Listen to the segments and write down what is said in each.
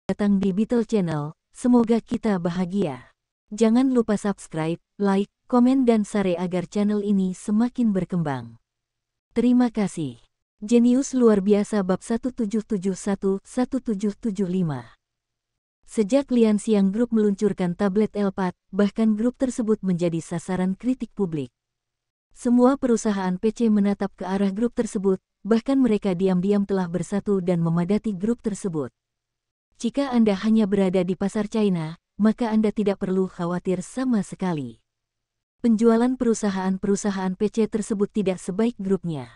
datang di Beetle Channel, semoga kita bahagia. Jangan lupa subscribe, like, komen dan share agar channel ini semakin berkembang. Terima kasih. Jenius luar biasa bab 1771-1775. Sejak Lian Xiang Group meluncurkan tablet L4, bahkan grup tersebut menjadi sasaran kritik publik. Semua perusahaan PC menatap ke arah grup tersebut, bahkan mereka diam-diam telah bersatu dan memadati grup tersebut. Jika Anda hanya berada di pasar China, maka Anda tidak perlu khawatir sama sekali. Penjualan perusahaan-perusahaan PC tersebut tidak sebaik grupnya.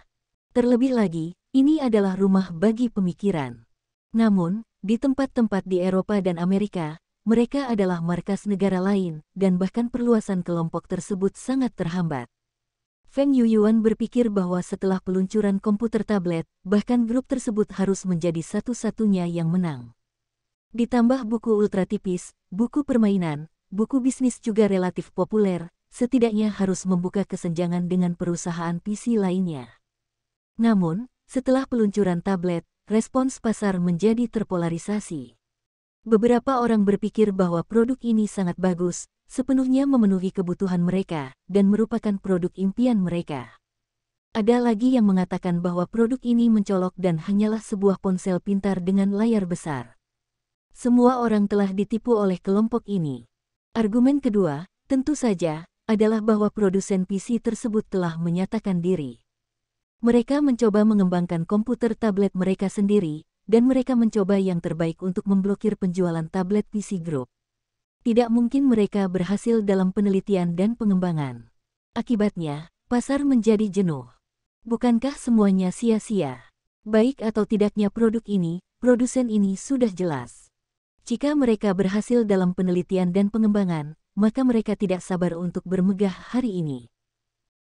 Terlebih lagi, ini adalah rumah bagi pemikiran. Namun, di tempat-tempat di Eropa dan Amerika, mereka adalah markas negara lain, dan bahkan perluasan kelompok tersebut sangat terhambat. Feng Yuyuan berpikir bahwa setelah peluncuran komputer tablet, bahkan grup tersebut harus menjadi satu-satunya yang menang. Ditambah buku ultra tipis, buku permainan, buku bisnis juga relatif populer, setidaknya harus membuka kesenjangan dengan perusahaan PC lainnya. Namun, setelah peluncuran tablet, respons pasar menjadi terpolarisasi. Beberapa orang berpikir bahwa produk ini sangat bagus, sepenuhnya memenuhi kebutuhan mereka, dan merupakan produk impian mereka. Ada lagi yang mengatakan bahwa produk ini mencolok dan hanyalah sebuah ponsel pintar dengan layar besar. Semua orang telah ditipu oleh kelompok ini. Argumen kedua, tentu saja, adalah bahwa produsen PC tersebut telah menyatakan diri. Mereka mencoba mengembangkan komputer tablet mereka sendiri, dan mereka mencoba yang terbaik untuk memblokir penjualan tablet PC Group. Tidak mungkin mereka berhasil dalam penelitian dan pengembangan. Akibatnya, pasar menjadi jenuh. Bukankah semuanya sia-sia? Baik atau tidaknya produk ini, produsen ini sudah jelas. Jika mereka berhasil dalam penelitian dan pengembangan, maka mereka tidak sabar untuk bermegah hari ini.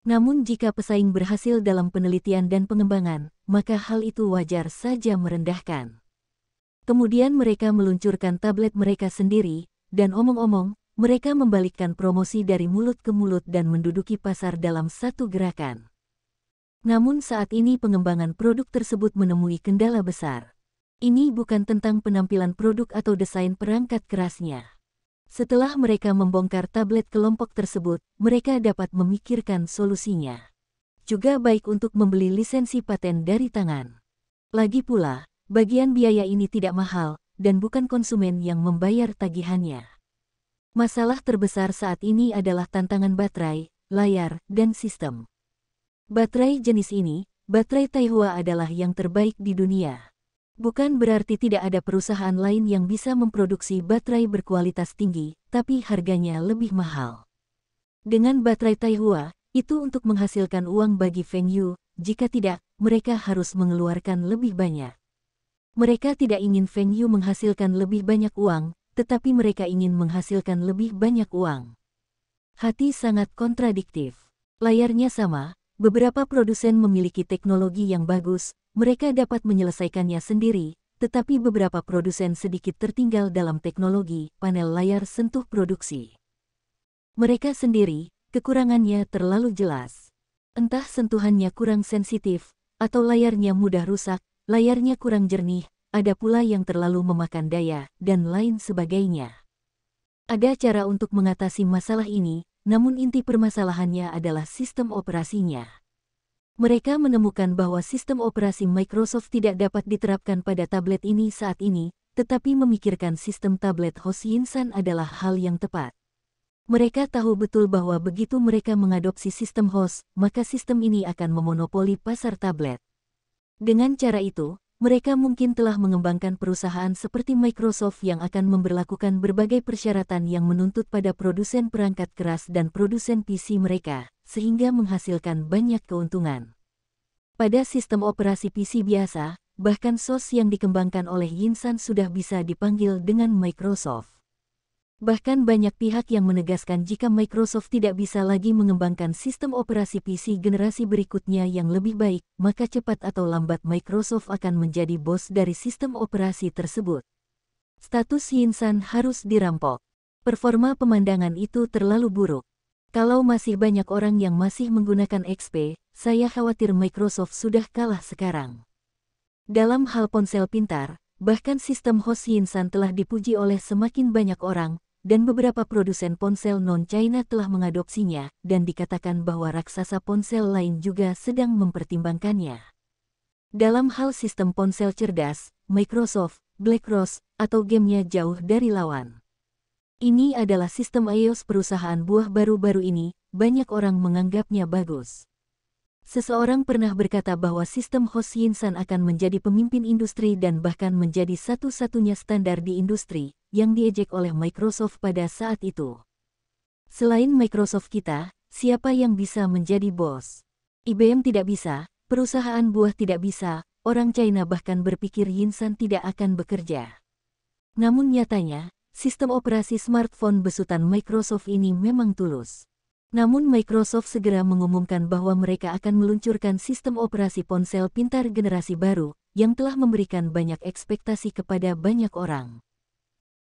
Namun jika pesaing berhasil dalam penelitian dan pengembangan, maka hal itu wajar saja merendahkan. Kemudian mereka meluncurkan tablet mereka sendiri, dan omong-omong, mereka membalikkan promosi dari mulut ke mulut dan menduduki pasar dalam satu gerakan. Namun saat ini pengembangan produk tersebut menemui kendala besar. Ini bukan tentang penampilan produk atau desain perangkat kerasnya. Setelah mereka membongkar tablet kelompok tersebut, mereka dapat memikirkan solusinya. Juga baik untuk membeli lisensi paten dari tangan. Lagi pula, bagian biaya ini tidak mahal, dan bukan konsumen yang membayar tagihannya. Masalah terbesar saat ini adalah tantangan baterai, layar, dan sistem. Baterai jenis ini, baterai Taihua adalah yang terbaik di dunia. Bukan berarti tidak ada perusahaan lain yang bisa memproduksi baterai berkualitas tinggi, tapi harganya lebih mahal. Dengan baterai Taihua, itu untuk menghasilkan uang bagi Feng Yu, jika tidak, mereka harus mengeluarkan lebih banyak. Mereka tidak ingin Feng Yu menghasilkan lebih banyak uang, tetapi mereka ingin menghasilkan lebih banyak uang. Hati sangat kontradiktif. Layarnya sama, beberapa produsen memiliki teknologi yang bagus, mereka dapat menyelesaikannya sendiri, tetapi beberapa produsen sedikit tertinggal dalam teknologi panel layar sentuh produksi. Mereka sendiri, kekurangannya terlalu jelas. Entah sentuhannya kurang sensitif, atau layarnya mudah rusak, layarnya kurang jernih, ada pula yang terlalu memakan daya, dan lain sebagainya. Ada cara untuk mengatasi masalah ini, namun inti permasalahannya adalah sistem operasinya. Mereka menemukan bahwa sistem operasi Microsoft tidak dapat diterapkan pada tablet ini saat ini, tetapi memikirkan sistem tablet host Yinsan adalah hal yang tepat. Mereka tahu betul bahwa begitu mereka mengadopsi sistem host, maka sistem ini akan memonopoli pasar tablet. Dengan cara itu, mereka mungkin telah mengembangkan perusahaan seperti Microsoft yang akan memberlakukan berbagai persyaratan yang menuntut pada produsen perangkat keras dan produsen PC mereka, sehingga menghasilkan banyak keuntungan. Pada sistem operasi PC biasa, bahkan SOS yang dikembangkan oleh Yinsan sudah bisa dipanggil dengan Microsoft. Bahkan banyak pihak yang menegaskan jika Microsoft tidak bisa lagi mengembangkan sistem operasi PC generasi berikutnya yang lebih baik, maka cepat atau lambat Microsoft akan menjadi bos dari sistem operasi tersebut. Status Yinsan harus dirampok. Performa pemandangan itu terlalu buruk. Kalau masih banyak orang yang masih menggunakan XP, saya khawatir Microsoft sudah kalah sekarang. Dalam hal ponsel pintar, bahkan sistem host Yinsan telah dipuji oleh semakin banyak orang, dan beberapa produsen ponsel non-China telah mengadopsinya, dan dikatakan bahwa raksasa ponsel lain juga sedang mempertimbangkannya. Dalam hal sistem ponsel cerdas, Microsoft, BlackRose, atau gamenya jauh dari lawan. Ini adalah sistem iOS perusahaan buah baru-baru ini, banyak orang menganggapnya bagus. Seseorang pernah berkata bahwa sistem host Yinsan akan menjadi pemimpin industri dan bahkan menjadi satu-satunya standar di industri, yang diejek oleh Microsoft pada saat itu. Selain Microsoft kita, siapa yang bisa menjadi bos? IBM tidak bisa, perusahaan buah tidak bisa, orang China bahkan berpikir Yinsan tidak akan bekerja. Namun nyatanya, sistem operasi smartphone besutan Microsoft ini memang tulus. Namun Microsoft segera mengumumkan bahwa mereka akan meluncurkan sistem operasi ponsel pintar generasi baru, yang telah memberikan banyak ekspektasi kepada banyak orang.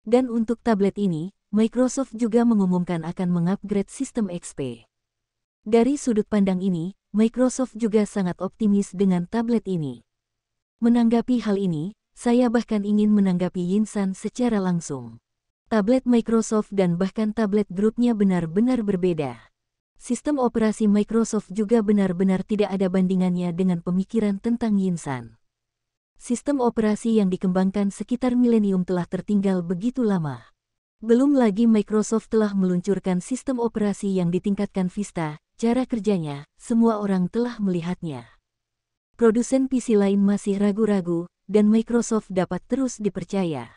Dan untuk tablet ini, Microsoft juga mengumumkan akan mengupgrade sistem XP. Dari sudut pandang ini, Microsoft juga sangat optimis dengan tablet ini. Menanggapi hal ini, saya bahkan ingin menanggapi Yinsan secara langsung. Tablet Microsoft dan bahkan tablet grupnya benar-benar berbeda. Sistem operasi Microsoft juga benar-benar tidak ada bandingannya dengan pemikiran tentang Yinsan. Sistem operasi yang dikembangkan sekitar milenium telah tertinggal begitu lama. Belum lagi Microsoft telah meluncurkan sistem operasi yang ditingkatkan Vista, cara kerjanya, semua orang telah melihatnya. Produsen PC lain masih ragu-ragu, dan Microsoft dapat terus dipercaya.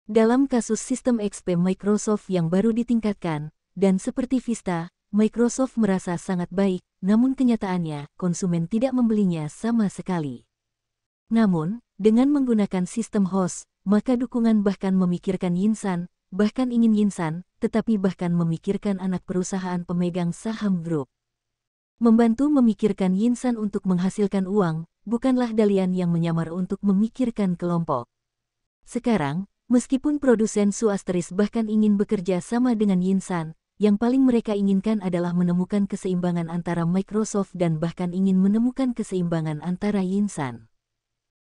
Dalam kasus sistem XP Microsoft yang baru ditingkatkan, dan seperti Vista, Microsoft merasa sangat baik, namun kenyataannya, konsumen tidak membelinya sama sekali. Namun, dengan menggunakan sistem host, maka dukungan bahkan memikirkan Yinsan, bahkan ingin Yinsan, tetapi bahkan memikirkan anak perusahaan pemegang saham grup. Membantu memikirkan Yinsan untuk menghasilkan uang, bukanlah Dalian yang menyamar untuk memikirkan kelompok. Sekarang, meskipun produsen Suasteris bahkan ingin bekerja sama dengan Yinsan, yang paling mereka inginkan adalah menemukan keseimbangan antara Microsoft dan bahkan ingin menemukan keseimbangan antara Yinsan.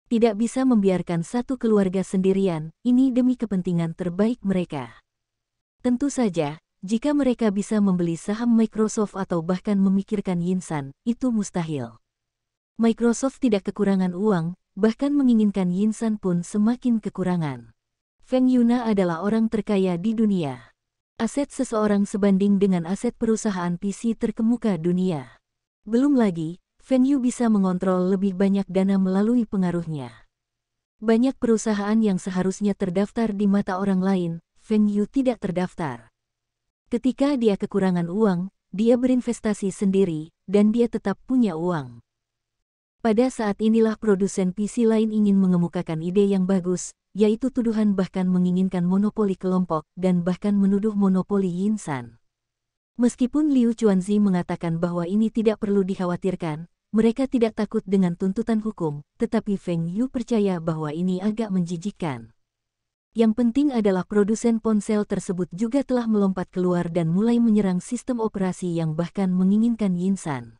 Tidak bisa membiarkan satu keluarga sendirian, ini demi kepentingan terbaik mereka. Tentu saja, jika mereka bisa membeli saham Microsoft atau bahkan memikirkan Yinsan, itu mustahil. Microsoft tidak kekurangan uang, bahkan menginginkan Yinsan pun semakin kekurangan. Feng Yuna adalah orang terkaya di dunia. Aset seseorang sebanding dengan aset perusahaan PC terkemuka dunia. Belum lagi, Feng Yu bisa mengontrol lebih banyak dana melalui pengaruhnya. Banyak perusahaan yang seharusnya terdaftar di mata orang lain, Feng Yu tidak terdaftar. Ketika dia kekurangan uang, dia berinvestasi sendiri, dan dia tetap punya uang. Pada saat inilah produsen PC lain ingin mengemukakan ide yang bagus, yaitu tuduhan bahkan menginginkan monopoli kelompok dan bahkan menuduh monopoli Yinsan. Meskipun Liu Chuanzi mengatakan bahwa ini tidak perlu dikhawatirkan, mereka tidak takut dengan tuntutan hukum, tetapi Feng Yu percaya bahwa ini agak menjijikkan. Yang penting adalah produsen ponsel tersebut juga telah melompat keluar dan mulai menyerang sistem operasi yang bahkan menginginkan Yinsan.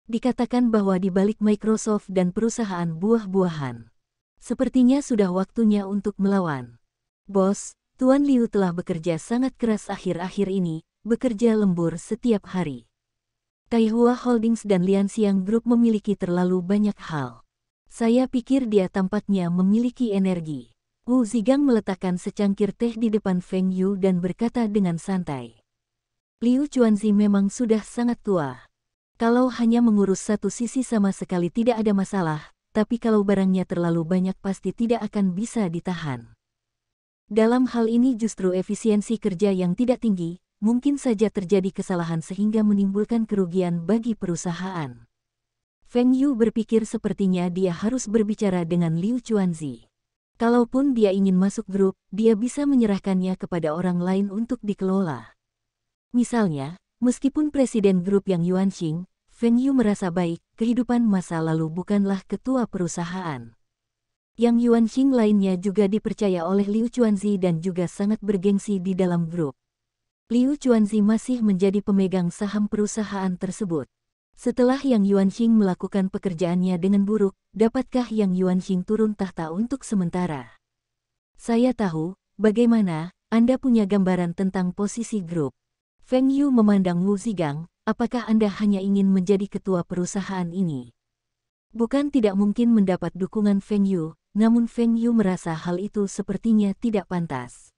Dikatakan bahwa di balik Microsoft dan perusahaan buah-buahan, sepertinya sudah waktunya untuk melawan. Bos, Tuan Liu telah bekerja sangat keras akhir-akhir ini, bekerja lembur setiap hari. Taihua Holdings dan Lianxiang Group memiliki terlalu banyak hal. Saya pikir dia tampaknya memiliki energi. Wu Zigang meletakkan secangkir teh di depan Feng Yu dan berkata dengan santai. Liu Chuanzi memang sudah sangat tua. Kalau hanya mengurus satu sisi sama sekali tidak ada masalah, tapi kalau barangnya terlalu banyak pasti tidak akan bisa ditahan. Dalam hal ini justru efisiensi kerja yang tidak tinggi, mungkin saja terjadi kesalahan sehingga menimbulkan kerugian bagi perusahaan. Feng Yu berpikir sepertinya dia harus berbicara dengan Liu Chuanzi. Kalaupun dia ingin masuk grup, dia bisa menyerahkannya kepada orang lain untuk dikelola. Misalnya, meskipun presiden grup yang Yuanxing, Feng Yu merasa baik, kehidupan masa lalu bukanlah ketua perusahaan. Yang Yuanxing lainnya juga dipercaya oleh Liu Chuanzi dan juga sangat bergengsi di dalam grup. Liu Chuanzi masih menjadi pemegang saham perusahaan tersebut. Setelah Yang Yuanxing melakukan pekerjaannya dengan buruk, dapatkah Yang Yuanxing turun tahta untuk sementara? Saya tahu, bagaimana, Anda punya gambaran tentang posisi grup. Feng Yu memandang Wu Zigang, apakah Anda hanya ingin menjadi ketua perusahaan ini? Bukan tidak mungkin mendapat dukungan Feng Yu, namun Feng Yu merasa hal itu sepertinya tidak pantas.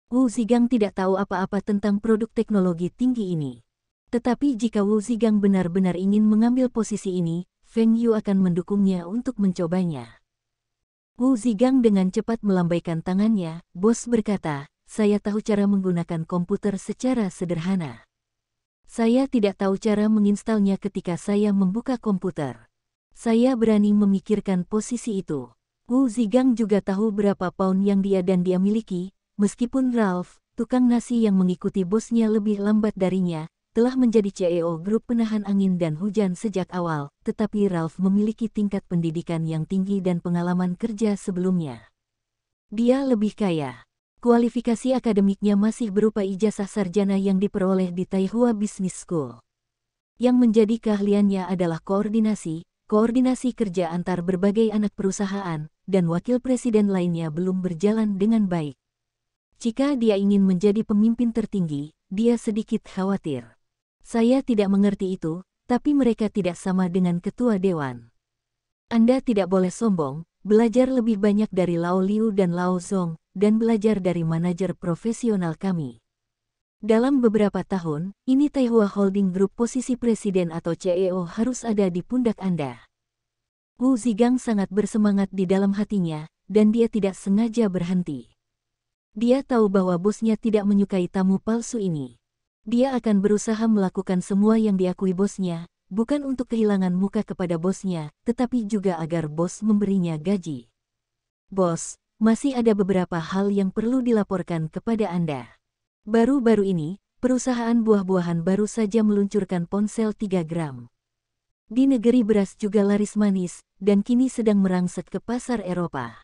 Wu Zigang tidak tahu apa-apa tentang produk teknologi tinggi ini. Tetapi jika Wu Zigang benar-benar ingin mengambil posisi ini, Feng Yu akan mendukungnya untuk mencobanya. Wu Zigang dengan cepat melambaikan tangannya, bos berkata, saya tahu cara menggunakan komputer secara sederhana. Saya tidak tahu cara menginstalnya ketika saya membuka komputer. Saya berani memikirkan posisi itu. Wu Zigang juga tahu berapa pound yang dia miliki, meskipun Ralph, tukang nasi yang mengikuti bosnya lebih lambat darinya, telah menjadi CEO grup penahan angin dan hujan sejak awal, tetapi Ralph memiliki tingkat pendidikan yang tinggi dan pengalaman kerja sebelumnya. Dia lebih kaya. Kualifikasi akademiknya masih berupa ijazah sarjana yang diperoleh di Taihua Business School. Yang menjadi keahliannya adalah koordinasi kerja antar berbagai anak perusahaan, dan wakil presiden lainnya belum berjalan dengan baik. Jika dia ingin menjadi pemimpin tertinggi, dia sedikit khawatir. Saya tidak mengerti itu, tapi mereka tidak sama dengan ketua dewan. Anda tidak boleh sombong, belajar lebih banyak dari Lao Liu dan Lao Zong, dan belajar dari manajer profesional kami. Dalam beberapa tahun, ini Taihua Holding Group posisi presiden atau CEO harus ada di pundak Anda. Wu Zigang sangat bersemangat di dalam hatinya, dan dia tidak sengaja berhenti. Dia tahu bahwa bosnya tidak menyukai tamu palsu ini. Dia akan berusaha melakukan semua yang diakui bosnya, bukan untuk kehilangan muka kepada bosnya, tetapi juga agar bos memberinya gaji. Bos, masih ada beberapa hal yang perlu dilaporkan kepada Anda. Baru-baru ini, perusahaan buah-buahan baru saja meluncurkan ponsel 3 gram. Di negeri beras juga laris manis, dan kini sedang merangsek ke pasar Eropa.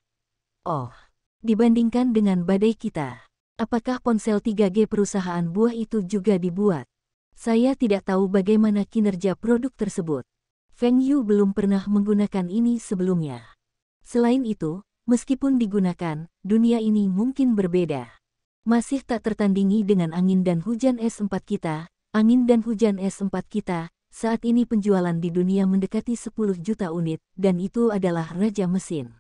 Oh, dibandingkan dengan badai kita. Apakah ponsel 3G perusahaan buah itu juga dibuat? Saya tidak tahu bagaimana kinerja produk tersebut. Feng Yu belum pernah menggunakan ini sebelumnya. Selain itu, meskipun digunakan, dunia ini mungkin berbeda. Masih tak tertandingi dengan angin dan hujan S4 kita. Angin dan hujan S4 kita, saat ini penjualan di dunia mendekati 10 juta unit, dan itu adalah raja mesin.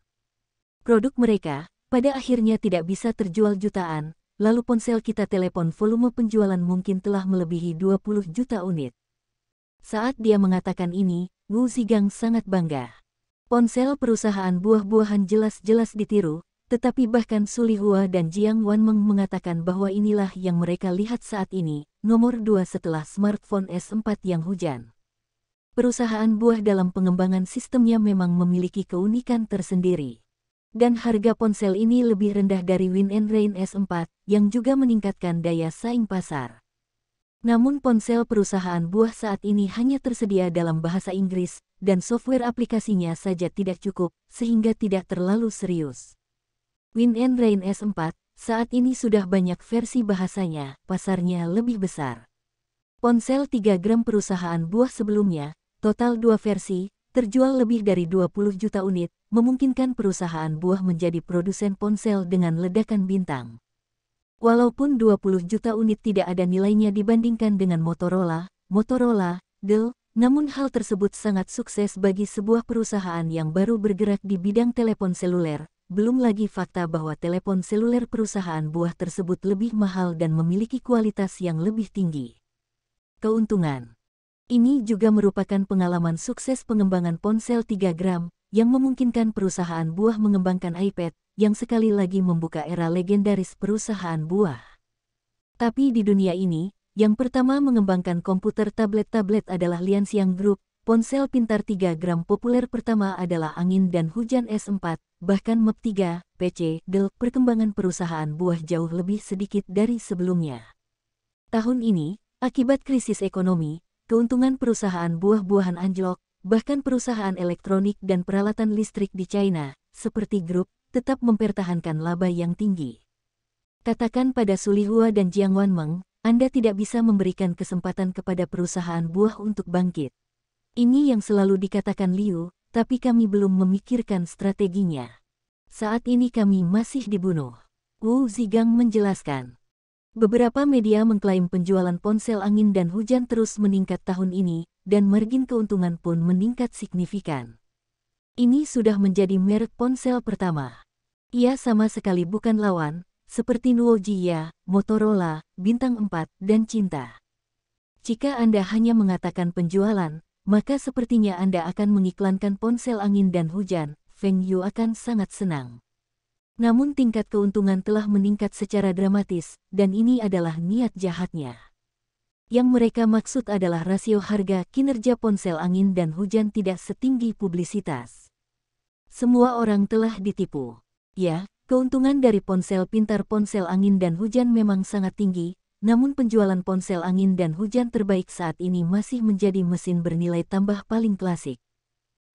Produk mereka, pada akhirnya tidak bisa terjual jutaan. Lalu ponsel kita telepon volume penjualan mungkin telah melebihi 20 juta unit. Saat dia mengatakan ini, Wu Zigang sangat bangga. Ponsel perusahaan buah-buahan jelas-jelas ditiru, tetapi bahkan Su Lihua dan Jiang Wanmeng mengatakan bahwa inilah yang mereka lihat saat ini, nomor 2 setelah smartphone S4 yang hujan. Perusahaan buah dalam pengembangan sistemnya memang memiliki keunikan tersendiri. Dan harga ponsel ini lebih rendah dari Win and Rain S4, yang juga meningkatkan daya saing pasar. Namun ponsel perusahaan buah saat ini hanya tersedia dalam bahasa Inggris, dan software aplikasinya saja tidak cukup, sehingga tidak terlalu serius. Win and Rain S4, saat ini sudah banyak versi bahasanya, pasarnya lebih besar. Ponsel 3 gram perusahaan buah sebelumnya, total 2 versi, terjual lebih dari 20 juta unit, memungkinkan perusahaan buah menjadi produsen ponsel dengan ledakan bintang. Walaupun 20 juta unit tidak ada nilainya dibandingkan dengan Motorola, Dell, namun hal tersebut sangat sukses bagi sebuah perusahaan yang baru bergerak di bidang telepon seluler, belum lagi fakta bahwa telepon seluler perusahaan buah tersebut lebih mahal dan memiliki kualitas yang lebih tinggi. Keuntungan. Ini juga merupakan pengalaman sukses pengembangan ponsel 3 gram, yang memungkinkan perusahaan buah mengembangkan iPad, yang sekali lagi membuka era legendaris perusahaan buah. Tapi di dunia ini, yang pertama mengembangkan komputer tablet adalah Lianxiang Group, ponsel pintar 3 gram populer pertama adalah angin dan hujan S4, bahkan Map 3, PC, Dell, perkembangan perusahaan buah jauh lebih sedikit dari sebelumnya. Tahun ini, akibat krisis ekonomi, keuntungan perusahaan buah-buahan anjlok, bahkan perusahaan elektronik dan peralatan listrik di China, seperti grup, tetap mempertahankan laba yang tinggi. Katakan pada Su Lihua dan Jiang Wanmeng, Anda tidak bisa memberikan kesempatan kepada perusahaan buah untuk bangkit. Ini yang selalu dikatakan Liu, tapi kami belum memikirkan strateginya. Saat ini kami masih dibunuh. Wu Zigang menjelaskan. Beberapa media mengklaim penjualan ponsel angin dan hujan terus meningkat tahun ini, dan margin keuntungan pun meningkat signifikan. Ini sudah menjadi merek ponsel pertama. Ia sama sekali bukan lawan, seperti Nuo Jia, Motorola, Bintang 4, dan Cinta. Jika Anda hanya mengatakan penjualan, maka sepertinya Anda akan mengiklankan ponsel angin dan hujan, Feng Yu akan sangat senang. Namun tingkat keuntungan telah meningkat secara dramatis, dan ini adalah niat jahatnya. Yang mereka maksud adalah rasio harga kinerja ponsel angin dan hujan tidak setinggi publisitas. Semua orang telah ditipu. Ya, keuntungan dari ponsel pintar ponsel angin dan hujan memang sangat tinggi, namun penjualan ponsel angin dan hujan terbaik saat ini masih menjadi mesin bernilai tambah paling klasik.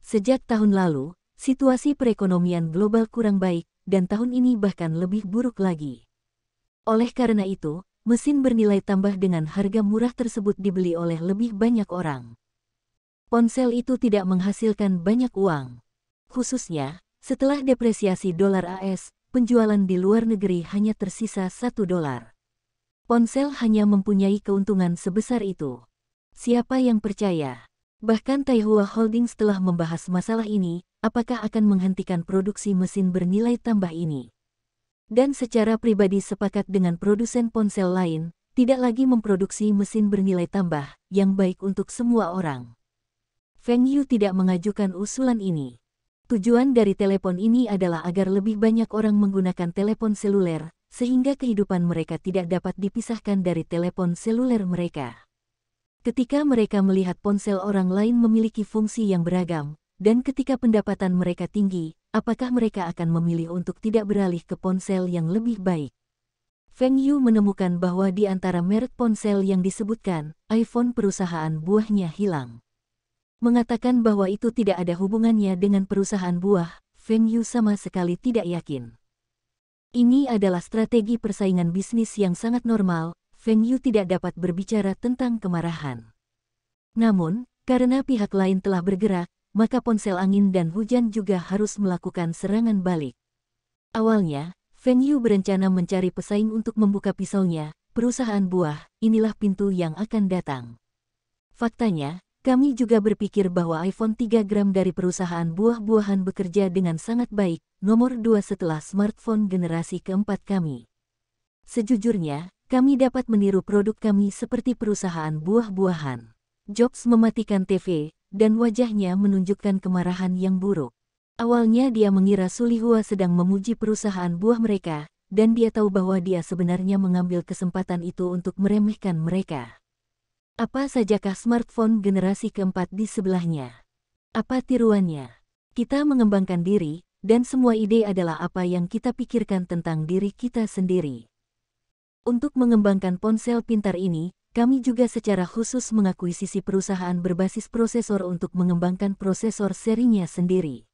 Sejak tahun lalu, situasi perekonomian global kurang baik, dan tahun ini bahkan lebih buruk lagi. Oleh karena itu, mesin bernilai tambah dengan harga murah tersebut dibeli oleh lebih banyak orang. Ponsel itu tidak menghasilkan banyak uang. Khususnya, setelah depresiasi dolar AS, penjualan di luar negeri hanya tersisa $1. Ponsel hanya mempunyai keuntungan sebesar itu. Siapa yang percaya? Bahkan Taihua Holdings telah membahas masalah ini, apakah akan menghentikan produksi mesin bernilai tambah ini. Dan secara pribadi sepakat dengan produsen ponsel lain, tidak lagi memproduksi mesin bernilai tambah, yang baik untuk semua orang. Feng Yu tidak mengajukan usulan ini. Tujuan dari telepon ini adalah agar lebih banyak orang menggunakan telepon seluler, sehingga kehidupan mereka tidak dapat dipisahkan dari telepon seluler mereka. Ketika mereka melihat ponsel orang lain memiliki fungsi yang beragam, dan ketika pendapatan mereka tinggi, apakah mereka akan memilih untuk tidak beralih ke ponsel yang lebih baik? Feng Yu menemukan bahwa di antara merek ponsel yang disebutkan, iPhone perusahaan buahnya hilang. Mengatakan bahwa itu tidak ada hubungannya dengan perusahaan buah, Feng Yu sama sekali tidak yakin. Ini adalah strategi persaingan bisnis yang sangat normal, Feng Yu tidak dapat berbicara tentang kemarahan. Namun, karena pihak lain telah bergerak, maka ponsel angin dan hujan juga harus melakukan serangan balik. Awalnya, Feng Yu berencana mencari pesaing untuk membuka pisaunya, perusahaan buah, inilah pintu yang akan datang. Faktanya, kami juga berpikir bahwa iPhone 3 gram dari perusahaan buah-buahan bekerja dengan sangat baik, nomor 2 setelah smartphone generasi keempat kami. Sejujurnya, kami dapat meniru produk kami seperti perusahaan buah-buahan. Jobs mematikan TV, dan wajahnya menunjukkan kemarahan yang buruk. Awalnya dia mengira Sulihua sedang memuji perusahaan buah mereka, dan dia tahu bahwa dia sebenarnya mengambil kesempatan itu untuk meremehkan mereka. Apa sajakah smartphone generasi keempat di sebelahnya? Apa tiruannya? Kita mengembangkan diri, dan semua ide adalah apa yang kita pikirkan tentang diri kita sendiri. Untuk mengembangkan ponsel pintar ini, kami juga secara khusus mengakuisisi perusahaan berbasis prosesor untuk mengembangkan prosesor serinya sendiri.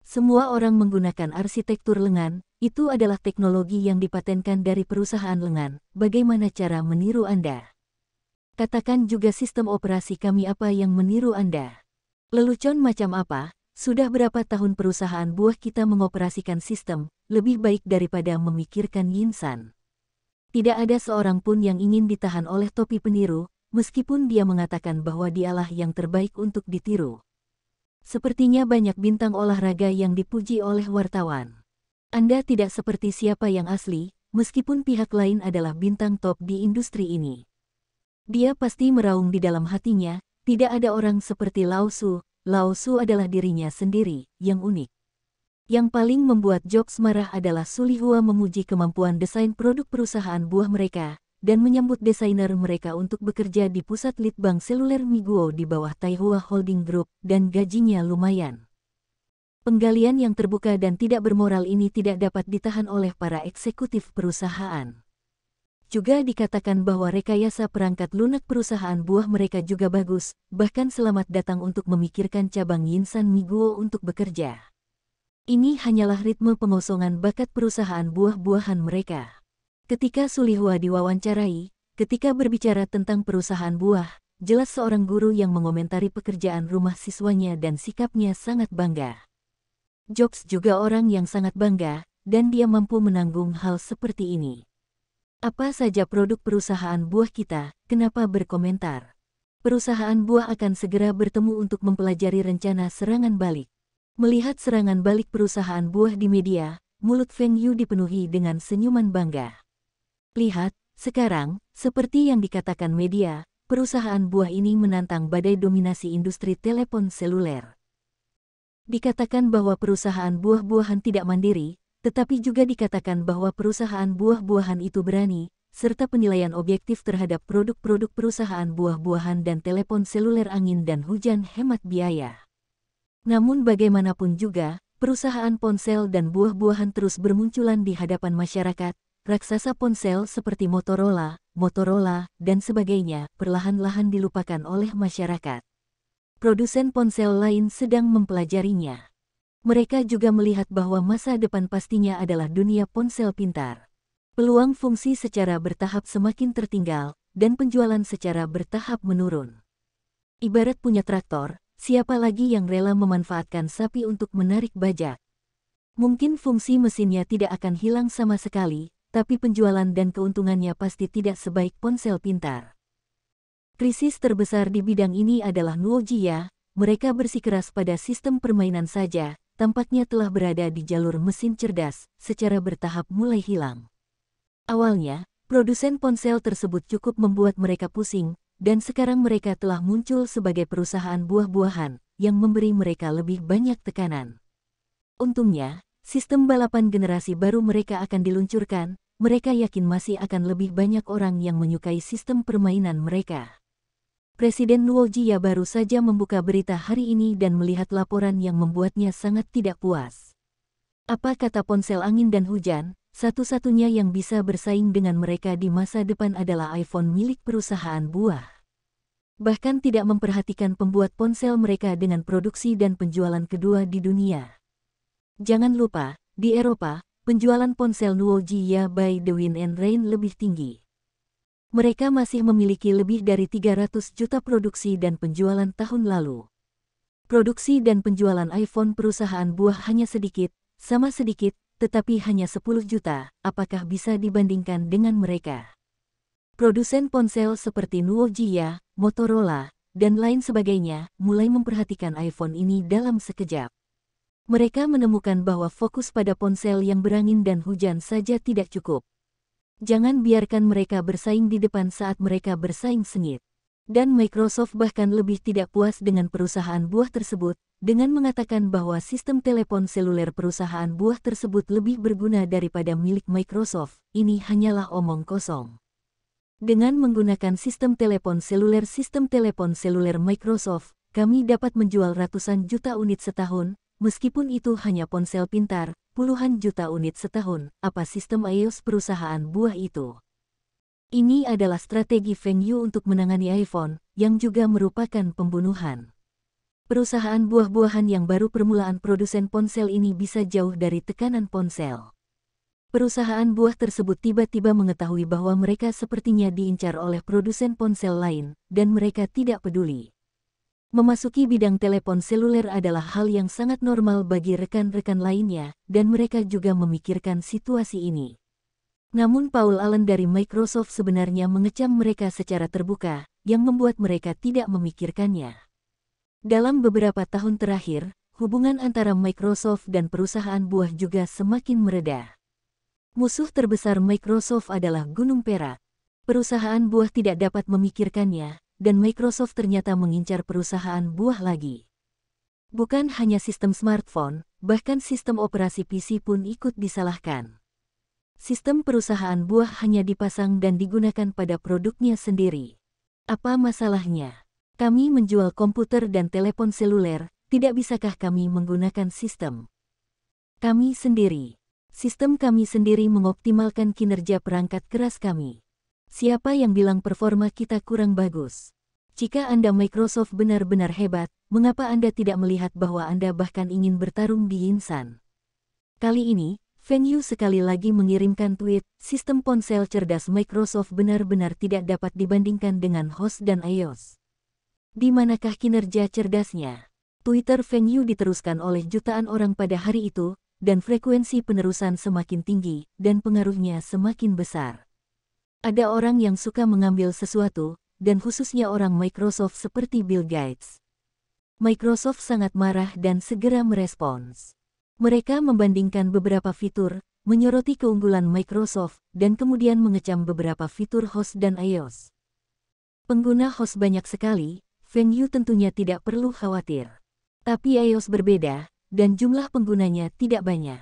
Semua orang menggunakan arsitektur lengan, itu adalah teknologi yang dipatenkan dari perusahaan lengan. Bagaimana cara meniru Anda? Katakan juga sistem operasi kami apa yang meniru Anda. Lelucon macam apa? Sudah berapa tahun perusahaan buah kita mengoperasikan sistem, lebih baik daripada memikirkan Yinsan. Tidak ada seorang pun yang ingin ditahan oleh topi peniru, meskipun dia mengatakan bahwa dialah yang terbaik untuk ditiru. Sepertinya banyak bintang olahraga yang dipuji oleh wartawan. Anda tidak seperti siapa yang asli, meskipun pihak lain adalah bintang top di industri ini. Dia pasti meraung di dalam hatinya, tidak ada orang seperti Lao Su. Lao Su adalah dirinya sendiri, yang unik. Yang paling membuat Jobs marah adalah Sulihua memuji kemampuan desain produk perusahaan buah mereka, dan menyambut desainer mereka untuk bekerja di pusat litbang seluler Miguo di bawah Taihua Holding Group, dan gajinya lumayan. Penggalian yang terbuka dan tidak bermoral ini tidak dapat ditahan oleh para eksekutif perusahaan. Juga dikatakan bahwa rekayasa perangkat lunak perusahaan buah mereka juga bagus, bahkan selamat datang untuk memikirkan cabang Yinsan Miguo untuk bekerja. Ini hanyalah ritme pengosongan bakat perusahaan buah-buahan mereka. Ketika Sulihua diwawancarai, ketika berbicara tentang perusahaan buah, jelas seorang guru yang mengomentari pekerjaan rumah siswanya dan sikapnya sangat bangga. Jobs juga orang yang sangat bangga, dan dia mampu menanggung hal seperti ini. Apa saja produk perusahaan buah kita, kenapa berkomentar? Perusahaan buah akan segera bertemu untuk mempelajari rencana serangan balik. Melihat serangan balik perusahaan buah di media, mulut Feng Yu dipenuhi dengan senyuman bangga. Lihat, sekarang, seperti yang dikatakan media, perusahaan buah ini menantang badai dominasi industri telepon seluler. Dikatakan bahwa perusahaan buah-buahan tidak mandiri, tetapi juga dikatakan bahwa perusahaan buah-buahan itu berani, serta penilaian objektif terhadap produk-produk perusahaan buah-buahan dan telepon seluler angin dan hujan hemat biaya. Namun bagaimanapun juga, perusahaan ponsel dan buah-buahan terus bermunculan di hadapan masyarakat. Raksasa ponsel seperti Motorola, dan sebagainya perlahan-lahan dilupakan oleh masyarakat. Produsen ponsel lain sedang mempelajarinya. Mereka juga melihat bahwa masa depan pastinya adalah dunia ponsel pintar. Peluang fungsi secara bertahap semakin tertinggal, dan penjualan secara bertahap menurun. Ibarat punya traktor, siapa lagi yang rela memanfaatkan sapi untuk menarik bajak? Mungkin fungsi mesinnya tidak akan hilang sama sekali, tapi penjualan dan keuntungannya pasti tidak sebaik ponsel pintar. Krisis terbesar di bidang ini adalah Nuojia, mereka bersikeras pada sistem permainan saja, tampaknya telah berada di jalur mesin cerdas, secara bertahap mulai hilang. Awalnya, produsen ponsel tersebut cukup membuat mereka pusing, dan sekarang mereka telah muncul sebagai perusahaan buah-buahan, yang memberi mereka lebih banyak tekanan. Untungnya, sistem balapan generasi baru mereka akan diluncurkan, mereka yakin masih akan lebih banyak orang yang menyukai sistem permainan mereka. Presiden Nuojia baru saja membuka berita hari ini dan melihat laporan yang membuatnya sangat tidak puas. Apa kata ponsel angin dan hujan, satu-satunya yang bisa bersaing dengan mereka di masa depan adalah iPhone milik perusahaan buah. Bahkan tidak memperhatikan pembuat ponsel mereka dengan produksi dan penjualan kedua di dunia. Jangan lupa, di Eropa, penjualan ponsel Nuojia by The Wind and Rain lebih tinggi. Mereka masih memiliki lebih dari 300 juta produksi dan penjualan tahun lalu. Produksi dan penjualan iPhone perusahaan buah hanya sedikit, sama sedikit, tetapi hanya 10 juta, apakah bisa dibandingkan dengan mereka? Produsen ponsel seperti Nuojia, Motorola, dan lain sebagainya mulai memperhatikan iPhone ini dalam sekejap. Mereka menemukan bahwa fokus pada ponsel yang berangin dan hujan saja tidak cukup. Jangan biarkan mereka bersaing di depan saat mereka bersaing sengit. Dan Microsoft bahkan lebih tidak puas dengan perusahaan buah tersebut, dengan mengatakan bahwa sistem telepon seluler perusahaan buah tersebut lebih berguna daripada milik Microsoft. Ini hanyalah omong kosong. Dengan menggunakan sistem telepon seluler Microsoft, kami dapat menjual ratusan juta unit setahun, meskipun itu hanya ponsel pintar, puluhan juta unit setahun. Apa sistem iOS perusahaan buah itu? Ini adalah strategi Feng Yu untuk menangani iPhone, yang juga merupakan pembunuhan. Perusahaan buah-buahan yang baru permulaan produsen ponsel ini bisa jauh dari tekanan ponsel. Perusahaan buah tersebut tiba-tiba mengetahui bahwa mereka sepertinya diincar oleh produsen ponsel lain, dan mereka tidak peduli. Memasuki bidang telepon seluler adalah hal yang sangat normal bagi rekan-rekan lainnya, dan mereka juga memikirkan situasi ini. Namun Paul Allen dari Microsoft sebenarnya mengecam mereka secara terbuka, yang membuat mereka tidak memikirkannya. Dalam beberapa tahun terakhir, hubungan antara Microsoft dan perusahaan buah juga semakin mereda. Musuh terbesar Microsoft adalah Gunung Perak. Perusahaan buah tidak dapat memikirkannya, dan Microsoft ternyata mengincar perusahaan buah lagi. Bukan hanya sistem smartphone, bahkan sistem operasi PC pun ikut disalahkan. Sistem perusahaan buah hanya dipasang dan digunakan pada produknya sendiri. Apa masalahnya? Kami menjual komputer dan telepon seluler, tidak bisakah kami menggunakan sistem kami sendiri? Sistem kami sendiri mengoptimalkan kinerja perangkat keras kami. Siapa yang bilang performa kita kurang bagus? Jika Anda Microsoft benar-benar hebat, mengapa Anda tidak melihat bahwa Anda bahkan ingin bertarung di Yinsan? Kali ini, Feng Yu sekali lagi mengirimkan tweet, sistem ponsel cerdas Microsoft benar-benar tidak dapat dibandingkan dengan host dan iOS. Di manakah kinerja cerdasnya? Twitter Feng Yu diteruskan oleh jutaan orang pada hari itu, dan frekuensi penerusan semakin tinggi, dan pengaruhnya semakin besar. Ada orang yang suka mengambil sesuatu, dan khususnya orang Microsoft seperti Bill Gates. Microsoft sangat marah dan segera merespons. Mereka membandingkan beberapa fitur, menyoroti keunggulan Microsoft, dan kemudian mengecam beberapa fitur host dan iOS. Pengguna host banyak sekali, Feng Yu tentunya tidak perlu khawatir. Tapi iOS berbeda, dan jumlah penggunanya tidak banyak.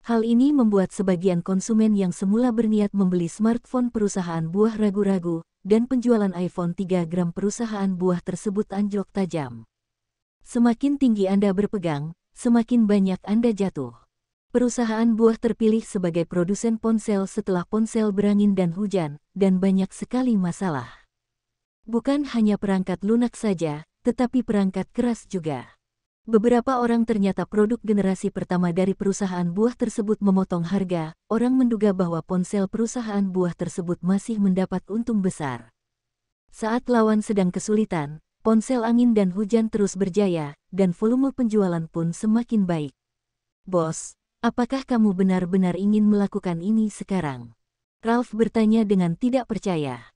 Hal ini membuat sebagian konsumen yang semula berniat membeli smartphone perusahaan buah ragu-ragu, dan penjualan iPhone 3 gram perusahaan buah tersebut anjlok tajam. Semakin tinggi Anda berpegang, semakin banyak Anda jatuh. Perusahaan buah terpilih sebagai produsen ponsel setelah ponsel berangin dan hujan, dan banyak sekali masalah. Bukan hanya perangkat lunak saja, tetapi perangkat keras juga. Beberapa orang ternyata produk generasi pertama dari perusahaan buah tersebut memotong harga, orang menduga bahwa ponsel perusahaan buah tersebut masih mendapat untung besar. Saat lawan sedang kesulitan, ponsel angin dan hujan terus berjaya, dan volume penjualan pun semakin baik. Bos, apakah kamu benar-benar ingin melakukan ini sekarang? Ralph bertanya dengan tidak percaya.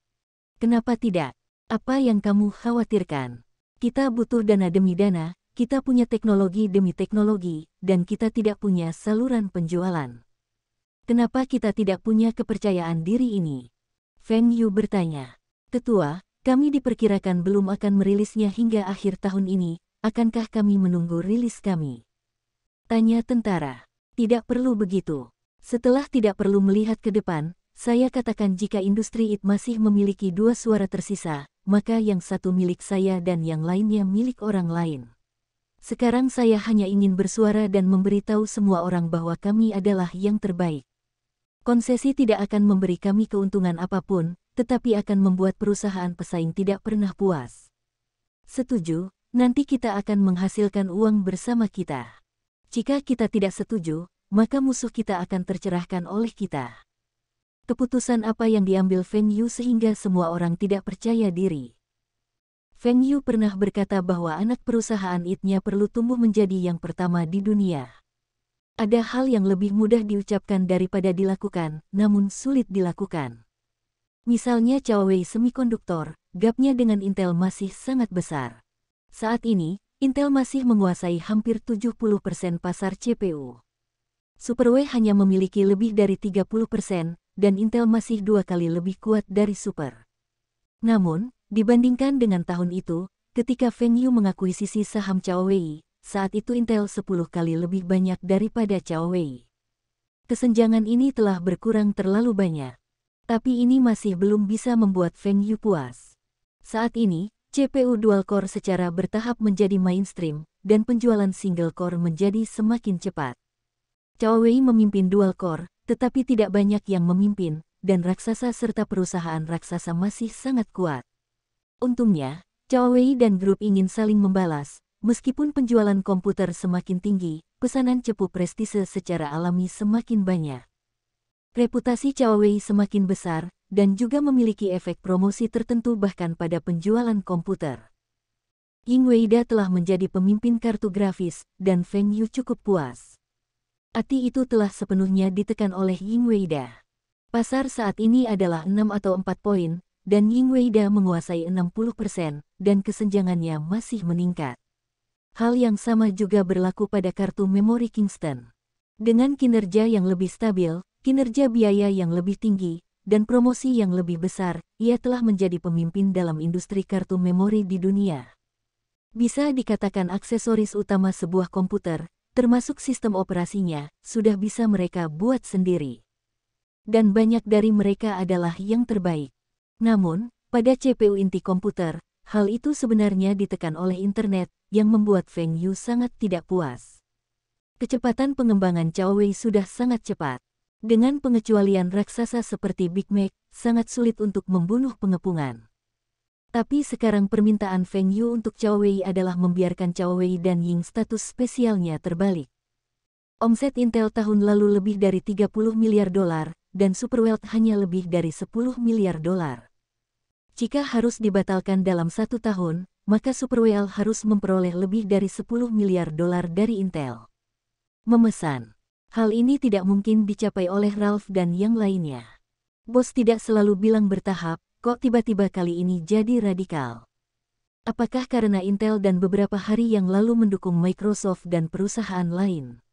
Kenapa tidak? Apa yang kamu khawatirkan? Kita butuh dana demi dana, kita punya teknologi demi teknologi, dan kita tidak punya saluran penjualan. Kenapa kita tidak punya kepercayaan diri ini? Feng Yu bertanya. Ketua, kami diperkirakan belum akan merilisnya hingga akhir tahun ini, akankah kami menunggu rilis kami? Tanya tentara. Tidak perlu begitu. Setelah tidak perlu melihat ke depan, saya katakan jika industri IT masih memiliki dua suara tersisa, maka yang satu milik saya dan yang lainnya milik orang lain. Sekarang saya hanya ingin bersuara dan memberitahu semua orang bahwa kami adalah yang terbaik. Konsesi tidak akan memberi kami keuntungan apapun, tetapi akan membuat perusahaan pesaing tidak pernah puas. Setuju, nanti kita akan menghasilkan uang bersama kita. Jika kita tidak setuju, maka musuh kita akan tercerahkan oleh kita. Keputusan apa yang diambil Feng Yu sehingga semua orang tidak percaya diri? Feng Yu pernah berkata bahwa anak perusahaan IT-nya perlu tumbuh menjadi yang pertama di dunia. Ada hal yang lebih mudah diucapkan daripada dilakukan, namun sulit dilakukan. Misalnya Huawei Semiconductor, gapnya dengan Intel masih sangat besar. Saat ini, Intel masih menguasai hampir 70% pasar CPU. Superway hanya memiliki lebih dari 30%, dan Intel masih 2 kali lebih kuat dari Super. Namun, dibandingkan dengan tahun itu, ketika Feng Yu mengakuisisi saham Huawei, saat itu Intel 10 kali lebih banyak daripada Huawei. Kesenjangan ini telah berkurang terlalu banyak. Tapi ini masih belum bisa membuat Feng Yu puas. Saat ini, CPU dual-core secara bertahap menjadi mainstream, dan penjualan single-core menjadi semakin cepat. Huawei memimpin dual-core, tetapi tidak banyak yang memimpin, dan raksasa serta perusahaan raksasa masih sangat kuat. Untungnya, Huawei dan grup ingin saling membalas, meskipun penjualan komputer semakin tinggi, pesanan cepu prestise secara alami semakin banyak. Reputasi Huawei semakin besar, dan juga memiliki efek promosi tertentu bahkan pada penjualan komputer. Ying Weida telah menjadi pemimpin kartu grafis, dan Feng Yu cukup puas. Hati itu telah sepenuhnya ditekan oleh Ying Weida. Pasar saat ini adalah 6 atau 4 poin, dan Ying Weida menguasai 60%, dan kesenjangannya masih meningkat. Hal yang sama juga berlaku pada kartu memori Kingston. Dengan kinerja yang lebih stabil, kinerja biaya yang lebih tinggi, dan promosi yang lebih besar, ia telah menjadi pemimpin dalam industri kartu memori di dunia. Bisa dikatakan aksesoris utama sebuah komputer, termasuk sistem operasinya, sudah bisa mereka buat sendiri. Dan banyak dari mereka adalah yang terbaik. Namun, pada CPU inti komputer, hal itu sebenarnya ditekan oleh internet, yang membuat Feng Yu sangat tidak puas. Kecepatan pengembangan Huawei sudah sangat cepat. Dengan pengecualian raksasa seperti Big Mac, sangat sulit untuk membunuh pengepungan. Tapi sekarang permintaan Feng Yu untuk Huawei adalah membiarkan Huawei dan Ying status spesialnya terbalik. Omset Intel tahun lalu lebih dari 30 miliar dolar, dan Superwealth hanya lebih dari 10 miliar dolar. Jika harus dibatalkan dalam 1 tahun, maka Superwhale harus memperoleh lebih dari 10 miliar dolar dari Intel. Memesan. Hal ini tidak mungkin dicapai oleh Ralph dan yang lainnya. Bos tidak selalu bilang bertahap, kok tiba-tiba kali ini jadi radikal. Apakah karena Intel dan beberapa hari yang lalu mendukung Microsoft dan perusahaan lain?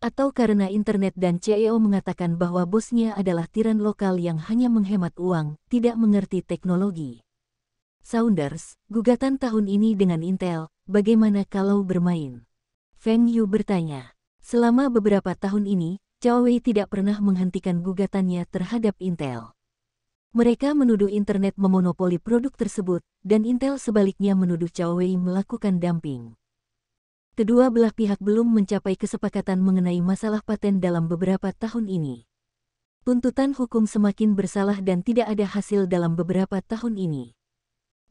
Atau karena internet dan CEO mengatakan bahwa bosnya adalah tiran lokal yang hanya menghemat uang, tidak mengerti teknologi? Saunders, gugatan tahun ini dengan Intel, bagaimana kalau bermain? Feng Yu bertanya. Selama beberapa tahun ini, Huawei tidak pernah menghentikan gugatannya terhadap Intel. Mereka menuduh internet memonopoli produk tersebut, dan Intel sebaliknya menuduh Huawei melakukan dumping. Kedua belah pihak belum mencapai kesepakatan mengenai masalah paten dalam beberapa tahun ini. Tuntutan hukum semakin bersalah dan tidak ada hasil dalam beberapa tahun ini.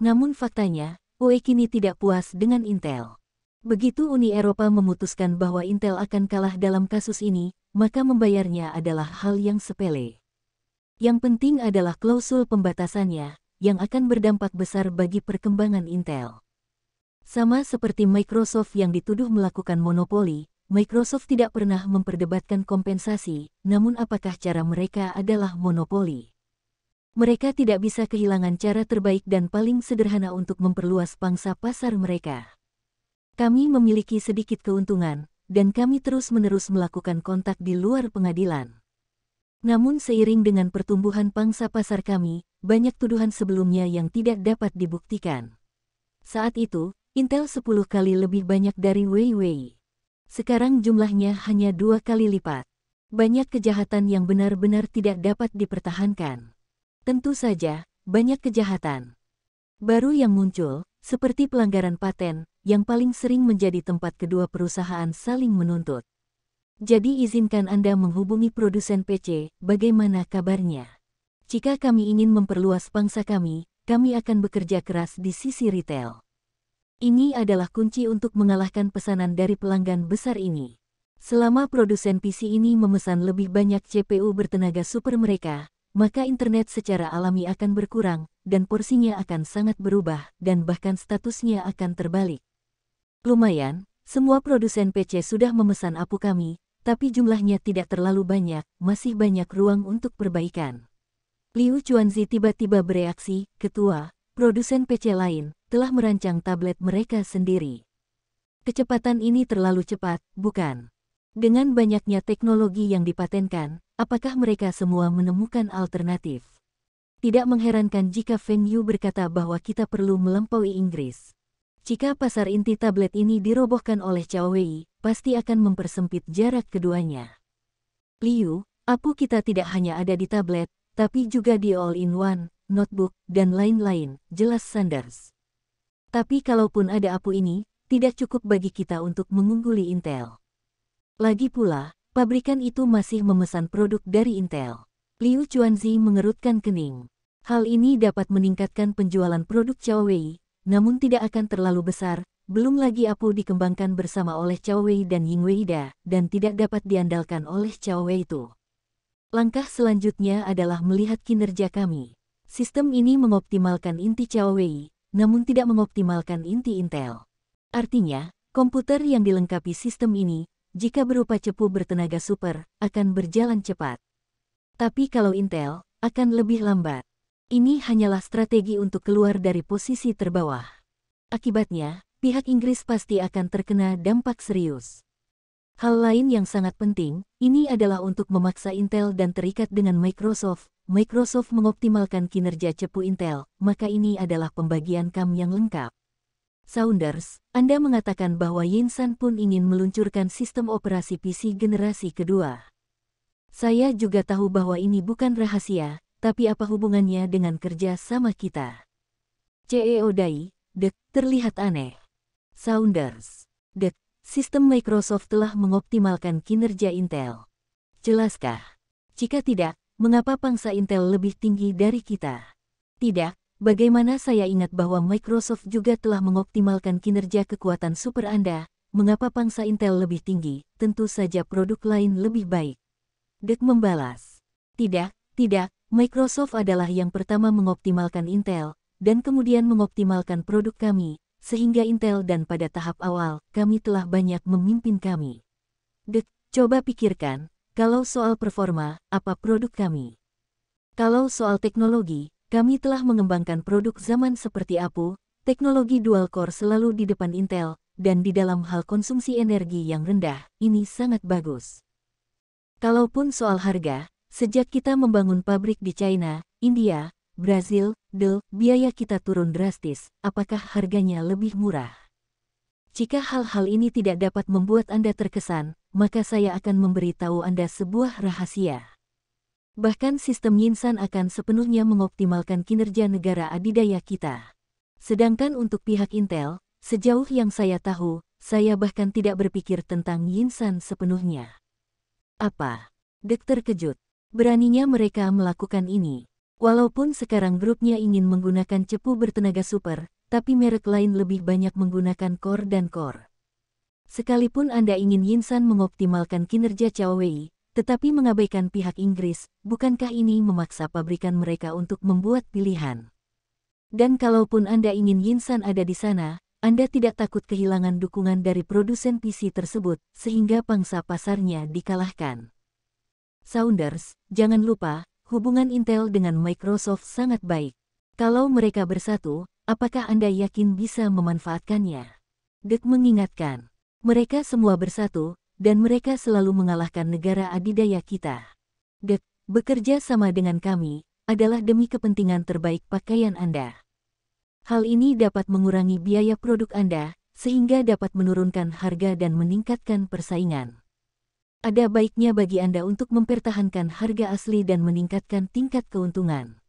Namun faktanya, Huawei kini tidak puas dengan Intel. Begitu Uni Eropa memutuskan bahwa Intel akan kalah dalam kasus ini, maka membayarnya adalah hal yang sepele. Yang penting adalah klausul pembatasannya, yang akan berdampak besar bagi perkembangan Intel. Sama seperti Microsoft yang dituduh melakukan monopoli, Microsoft tidak pernah memperdebatkan kompensasi, namun apakah cara mereka adalah monopoli? Mereka tidak bisa kehilangan cara terbaik dan paling sederhana untuk memperluas pangsa pasar mereka. Kami memiliki sedikit keuntungan, dan kami terus-menerus melakukan kontak di luar pengadilan. Namun seiring dengan pertumbuhan pangsa pasar kami, banyak tuduhan sebelumnya yang tidak dapat dibuktikan. Saat itu, Intel 10 kali lebih banyak dari Huawei. Sekarang jumlahnya hanya 2 kali lipat. Banyak kejahatan yang benar-benar tidak dapat dipertahankan. Tentu saja, banyak kejahatan baru yang muncul, seperti pelanggaran paten, yang paling sering menjadi tempat kedua perusahaan saling menuntut. Jadi izinkan Anda menghubungi produsen PC, bagaimana kabarnya? Jika kami ingin memperluas pangsa kami akan bekerja keras di sisi retail. Ini adalah kunci untuk mengalahkan pesanan dari pelanggan besar ini. Selama produsen PC ini memesan lebih banyak CPU bertenaga super mereka, maka internet secara alami akan berkurang, dan porsinya akan sangat berubah, dan bahkan statusnya akan terbalik. Lumayan, semua produsen PC sudah memesan APU kami, tapi jumlahnya tidak terlalu banyak, masih banyak ruang untuk perbaikan. Liu Chuanzi tiba-tiba bereaksi, Ketua, produsen PC lain telah merancang tablet mereka sendiri. Kecepatan ini terlalu cepat, bukan? Dengan banyaknya teknologi yang dipatenkan, apakah mereka semua menemukan alternatif? Tidak mengherankan jika Feng Yu berkata bahwa kita perlu melampaui Inggris. Jika pasar inti tablet ini dirobohkan oleh Huawei, pasti akan mempersempit jarak keduanya. Liu, APU kita tidak hanya ada di tablet, tapi juga di all-in-one, notebook, dan lain-lain, jelas Sanders. Tapi kalaupun ada APU ini, tidak cukup bagi kita untuk mengungguli Intel. Lagi pula, pabrikan itu masih memesan produk dari Intel. Liu Chuanzi mengerutkan kening. Hal ini dapat meningkatkan penjualan produk Huawei, namun tidak akan terlalu besar, belum lagi APU dikembangkan bersama oleh Huawei dan Yingweida, dan tidak dapat diandalkan oleh Huawei itu. Langkah selanjutnya adalah melihat kinerja kami. Sistem ini mengoptimalkan inti Huawei, namun tidak mengoptimalkan inti Intel. Artinya, komputer yang dilengkapi sistem ini, jika berupa cepu bertenaga super, akan berjalan cepat. Tapi kalau Intel, akan lebih lambat. Ini hanyalah strategi untuk keluar dari posisi terbawah. Akibatnya, pihak Inggris pasti akan terkena dampak serius. Hal lain yang sangat penting, ini adalah untuk memaksa Intel dan terikat dengan Microsoft. Microsoft mengoptimalkan kinerja cepu Intel, maka ini adalah pembagian kam yang lengkap. Saunders, Anda mengatakan bahwa Yinsan pun ingin meluncurkan sistem operasi PC generasi kedua. Saya juga tahu bahwa ini bukan rahasia, tapi apa hubungannya dengan kerja sama kita? CEO Dai, terlihat aneh. Saunders, sistem Microsoft telah mengoptimalkan kinerja Intel. Jelaskah? Jika tidak, mengapa pangsa Intel lebih tinggi dari kita? Tidak, bagaimana saya ingat bahwa Microsoft juga telah mengoptimalkan kinerja kekuatan super Anda, mengapa pangsa Intel lebih tinggi, tentu saja produk lain lebih baik. Membalas. Tidak, Microsoft adalah yang pertama mengoptimalkan Intel, dan kemudian mengoptimalkan produk kami, sehingga Intel dan pada tahap awal, kami telah banyak memimpin kami. Coba pikirkan, kalau soal performa, apa produk kami? Kalau soal teknologi, kami telah mengembangkan produk zaman seperti APU, teknologi dual core selalu di depan Intel, dan di dalam hal konsumsi energi yang rendah, ini sangat bagus. Kalaupun soal harga, sejak kita membangun pabrik di China, India, Brazil, biaya kita turun drastis, apakah harganya lebih murah? Jika hal-hal ini tidak dapat membuat Anda terkesan, maka saya akan memberitahu Anda sebuah rahasia. Bahkan sistem Yinsan akan sepenuhnya mengoptimalkan kinerja negara adidaya kita. Sedangkan untuk pihak Intel, sejauh yang saya tahu, saya bahkan tidak berpikir tentang Yinsan sepenuhnya. Apa? Terkejut. Beraninya mereka melakukan ini. Walaupun sekarang grupnya ingin menggunakan cepu bertenaga super, tapi merek lain lebih banyak menggunakan core dan core. Sekalipun Anda ingin Yinsan mengoptimalkan kinerja Huawei, tetapi mengabaikan pihak Inggris, bukankah ini memaksa pabrikan mereka untuk membuat pilihan? Dan kalaupun Anda ingin Yinsan ada di sana, Anda tidak takut kehilangan dukungan dari produsen PC tersebut, sehingga pangsa pasarnya dikalahkan. Saunders, jangan lupa, hubungan Intel dengan Microsoft sangat baik. Kalau mereka bersatu, apakah Anda yakin bisa memanfaatkannya? Mengingatkan, mereka semua bersatu, dan mereka selalu mengalahkan negara adidaya kita. Bekerja sama dengan kami, adalah demi kepentingan terbaik pakaian Anda. Hal ini dapat mengurangi biaya produk Anda, sehingga dapat menurunkan harga dan meningkatkan persaingan. Ada baiknya bagi Anda untuk mempertahankan harga asli dan meningkatkan tingkat keuntungan.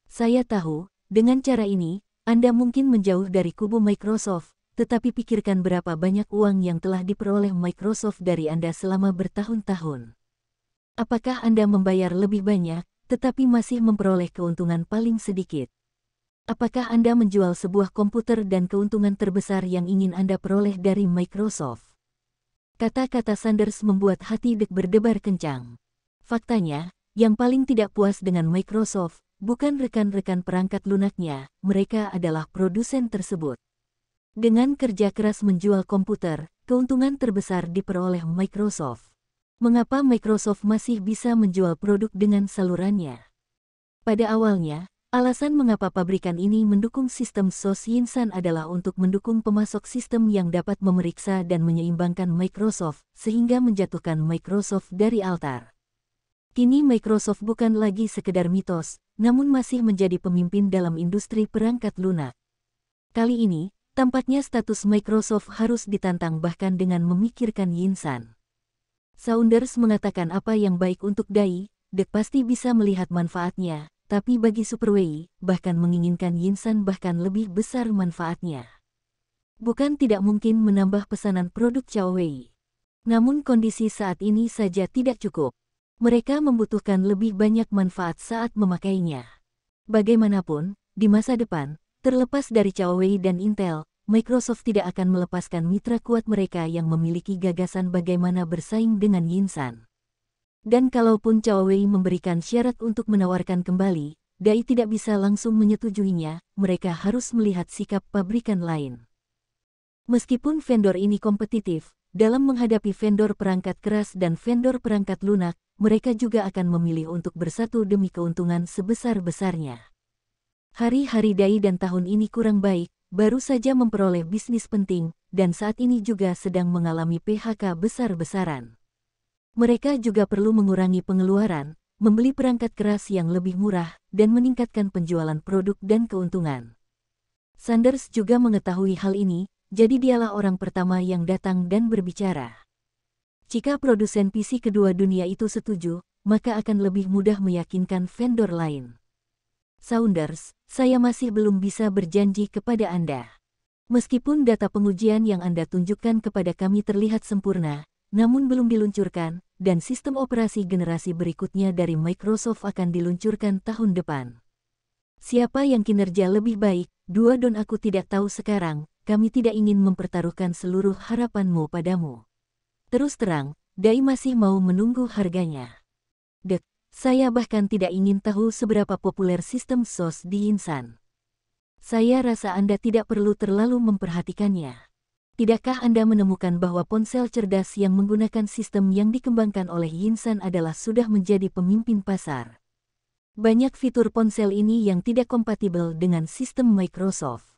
Saya tahu, dengan cara ini, Anda mungkin menjauh dari kubu Microsoft, tetapi pikirkan berapa banyak uang yang telah diperoleh Microsoft dari Anda selama bertahun-tahun. Apakah Anda membayar lebih banyak, tetapi masih memperoleh keuntungan paling sedikit? Apakah Anda menjual sebuah komputer dan keuntungan terbesar yang ingin Anda peroleh dari Microsoft? Kata-kata Sanders membuat hati berdebar kencang. Faktanya, yang paling tidak puas dengan Microsoft, bukan rekan-rekan perangkat lunaknya, mereka adalah produsen tersebut. Dengan kerja keras menjual komputer, keuntungan terbesar diperoleh Microsoft. Mengapa Microsoft masih bisa menjual produk dengan salurannya? Pada awalnya, alasan mengapa pabrikan ini mendukung sistem SOS Yinsan adalah untuk mendukung pemasok sistem yang dapat memeriksa dan menyeimbangkan Microsoft, sehingga menjatuhkan Microsoft dari altar. Kini Microsoft bukan lagi sekedar mitos, namun masih menjadi pemimpin dalam industri perangkat lunak. Kali ini, tampaknya status Microsoft harus ditantang bahkan dengan memikirkan Yinsan. Saunders mengatakan apa yang baik untuk Dai, pasti bisa melihat manfaatnya. Tapi bagi Superwei, bahkan menginginkan Yinsan bahkan lebih besar manfaatnya. Bukan tidak mungkin menambah pesanan produk Huawei. Namun kondisi saat ini saja tidak cukup. Mereka membutuhkan lebih banyak manfaat saat memakainya. Bagaimanapun, di masa depan, terlepas dari Huawei dan Intel, Microsoft tidak akan melepaskan mitra kuat mereka yang memiliki gagasan bagaimana bersaing dengan Yinsan. Dan kalaupun Huawei memberikan syarat untuk menawarkan kembali, Dai tidak bisa langsung menyetujuinya, mereka harus melihat sikap pabrikan lain. Meskipun vendor ini kompetitif, dalam menghadapi vendor perangkat keras dan vendor perangkat lunak, mereka juga akan memilih untuk bersatu demi keuntungan sebesar-besarnya. Hari-hari Dai dan tahun ini kurang baik, baru saja memperoleh bisnis penting, dan saat ini juga sedang mengalami PHK besar-besaran. Mereka juga perlu mengurangi pengeluaran, membeli perangkat keras yang lebih murah, dan meningkatkan penjualan produk dan keuntungan. Sanders juga mengetahui hal ini, jadi dialah orang pertama yang datang dan berbicara. Jika produsen PC kedua dunia itu setuju, maka akan lebih mudah meyakinkan vendor lain. Saunders, saya masih belum bisa berjanji kepada Anda. Meskipun data pengujian yang Anda tunjukkan kepada kami terlihat sempurna, namun belum diluncurkan, dan sistem operasi generasi berikutnya dari Microsoft akan diluncurkan tahun depan. Siapa yang kinerja lebih baik, Don aku tidak tahu sekarang, kami tidak ingin mempertaruhkan seluruh harapanmu padamu. Terus terang, Dai masih mau menunggu harganya. Saya bahkan tidak ingin tahu seberapa populer sistem SOS di Yinsan. Saya rasa Anda tidak perlu terlalu memperhatikannya. Tidakkah Anda menemukan bahwa ponsel cerdas yang menggunakan sistem yang dikembangkan oleh Yinsan adalah sudah menjadi pemimpin pasar? Banyak fitur ponsel ini yang tidak kompatibel dengan sistem Microsoft.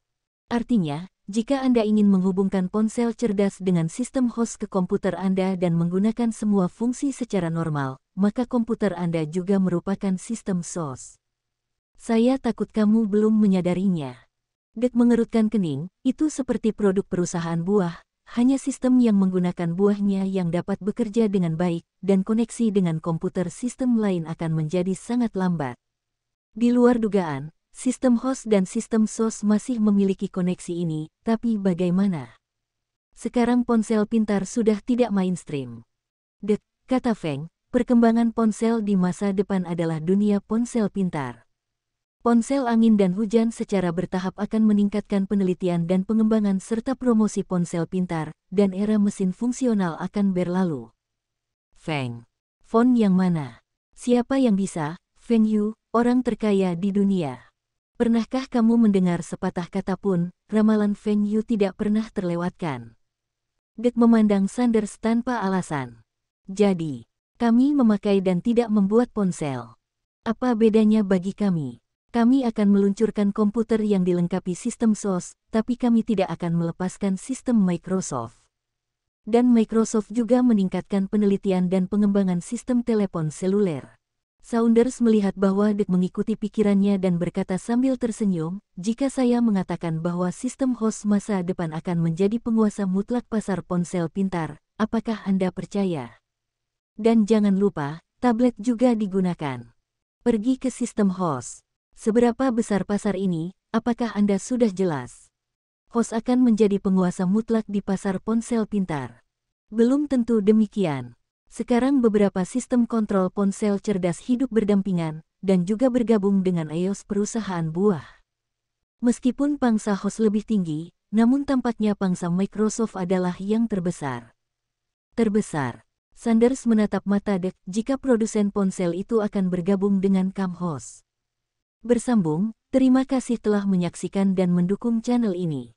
Artinya, jika Anda ingin menghubungkan ponsel cerdas dengan sistem host ke komputer Anda dan menggunakan semua fungsi secara normal, maka komputer Anda juga merupakan sistem SOS. Saya takut kamu belum menyadarinya. Dek mengerutkan kening, itu seperti produk perusahaan buah, hanya sistem yang menggunakan buahnya yang dapat bekerja dengan baik, dan koneksi dengan komputer sistem lain akan menjadi sangat lambat. Di luar dugaan, sistem host dan sistem SOS masih memiliki koneksi ini, tapi bagaimana? Sekarang ponsel pintar sudah tidak mainstream. Dek, kata Feng, perkembangan ponsel di masa depan adalah dunia ponsel pintar. Ponsel angin dan hujan secara bertahap akan meningkatkan penelitian dan pengembangan serta promosi ponsel pintar, dan era mesin fungsional akan berlalu. Feng. Font yang mana? Siapa yang bisa? Feng Yu, orang terkaya di dunia. Pernahkah kamu mendengar sepatah kata pun, ramalan Feng Yu tidak pernah terlewatkan? Dek memandang Sanders tanpa alasan. Jadi, kami memakai dan tidak membuat ponsel. Apa bedanya bagi kami? Kami akan meluncurkan komputer yang dilengkapi sistem SOS, tapi kami tidak akan melepaskan sistem Microsoft. Dan Microsoft juga meningkatkan penelitian dan pengembangan sistem telepon seluler. Saunders melihat bahwa Dek mengikuti pikirannya dan berkata sambil tersenyum, jika saya mengatakan bahwa sistem host masa depan akan menjadi penguasa mutlak pasar ponsel pintar, apakah Anda percaya? Dan jangan lupa, tablet juga digunakan. Pergi ke sistem host. Seberapa besar pasar ini, apakah Anda sudah jelas? Host akan menjadi penguasa mutlak di pasar ponsel pintar. Belum tentu demikian. Sekarang beberapa sistem kontrol ponsel cerdas hidup berdampingan, dan juga bergabung dengan iOS perusahaan buah. Meskipun pangsa host lebih tinggi, namun tampaknya pangsa Microsoft adalah yang terbesar. Terbesar. Sanders menatap mata Dek jika produsen ponsel itu akan bergabung dengan Camhost. Bersambung, terima kasih telah menyaksikan dan mendukung channel ini.